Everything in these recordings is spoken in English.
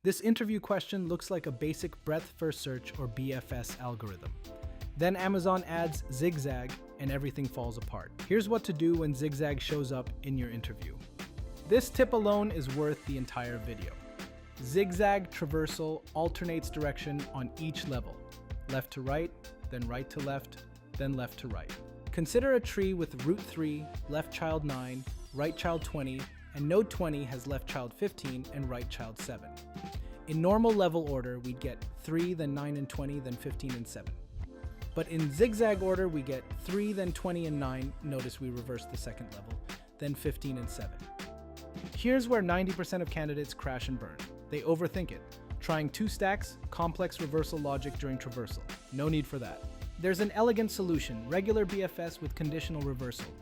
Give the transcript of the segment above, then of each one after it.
This interview question looks like a basic breadth-first search or BFS algorithm. Then Amazon adds Zigzag and everything falls apart. Here's what to do when Zigzag shows up in your interview. This tip alone is worth the entire video. Zigzag traversal alternates direction on each level. Left to right, then right to left, then left to right. Consider a tree with root 3, left child 9, right child 20, and node 20 has left child 15 and right child 7. In normal level order, we'd get 3, then 9 and 20, then 15 and 7. But in zigzag order, we get 3, then 20 and 9, notice we reverse the second level, then 15 and 7. Here's where 90% of candidates crash and burn. They overthink it, trying 2 stacks, complex reversal logic during traversal. No need for that. There's an elegant solution, regular BFS with conditional reversal.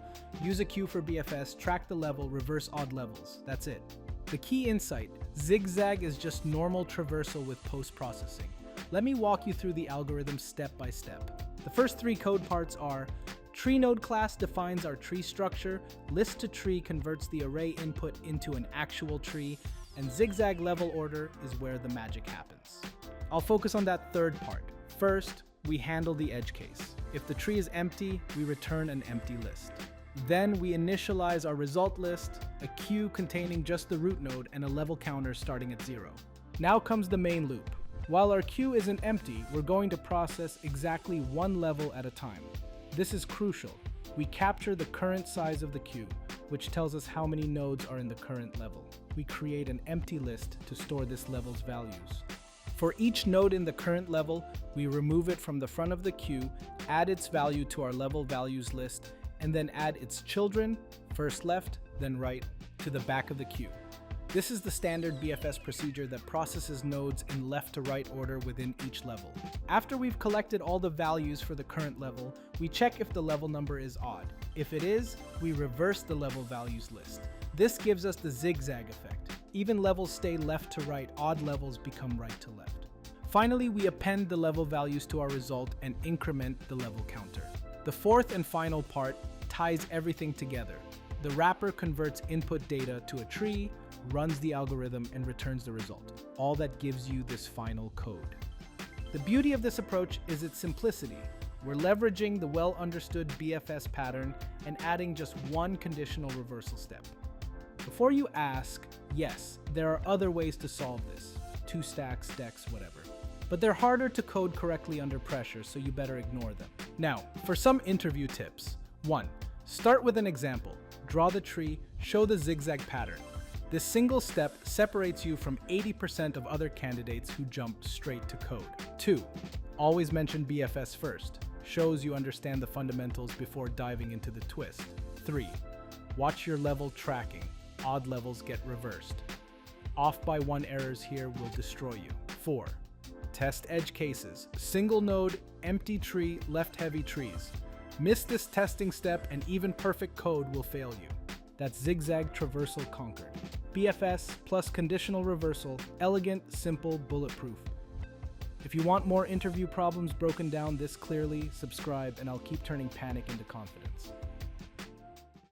Use a queue for BFS, track the level, reverse odd levels. That's it. The key insight, Zigzag is just normal traversal with post-processing. Let me walk you through the algorithm step by step. The first 3 code parts are: tree node class defines our tree structure, list to tree converts the array input into an actual tree, and zigzag level order is where the magic happens. I'll focus on that third part. First, we handle the edge case. If the tree is empty, we return an empty list. Then we initialize our result list, a queue containing just the root node and a level counter starting at 0. Now comes the main loop. While our queue isn't empty, we're going to process exactly 1 level at a time. This is crucial. We capture the current size of the queue, which tells us how many nodes are in the current level. We create an empty list to store this level's values. For each node in the current level, we remove it from the front of the queue, add its value to our level values list, and then add its children, first left, then right, to the back of the queue. This is the standard BFS procedure that processes nodes in left to right order within each level. After we've collected all the values for the current level, we check if the level number is odd. If it is, we reverse the level values list. This gives us the zigzag effect. Even levels stay left to right, odd levels become right to left. Finally, we append the level values to our result and increment the level counter. The fourth and final part ties everything together. The wrapper converts input data to a tree, runs the algorithm, and returns the result. All that gives you this final code. The beauty of this approach is its simplicity. We're leveraging the well-understood BFS pattern and adding just 1 conditional reversal step. Before you ask, yes, there are other ways to solve this. 2 stacks, decks, whatever. But they're harder to code correctly under pressure, so you better ignore them. Now, for some interview tips. 1. Start with an example. Draw the tree, show the zigzag pattern. This single step separates you from 80% of other candidates who jump straight to code. 2. Always mention BFS first. Shows you understand the fundamentals before diving into the twist. 3. Watch your level tracking. Odd levels get reversed. Off by 1 errors here will destroy you. 4. Test edge cases. Single node, empty tree, left heavy trees. Miss this testing step and even perfect code will fail you. That's zigzag traversal conquered. BFS plus conditional reversal, elegant, simple, bulletproof. If you want more interview problems broken down this clearly, subscribe and I'll keep turning panic into confidence.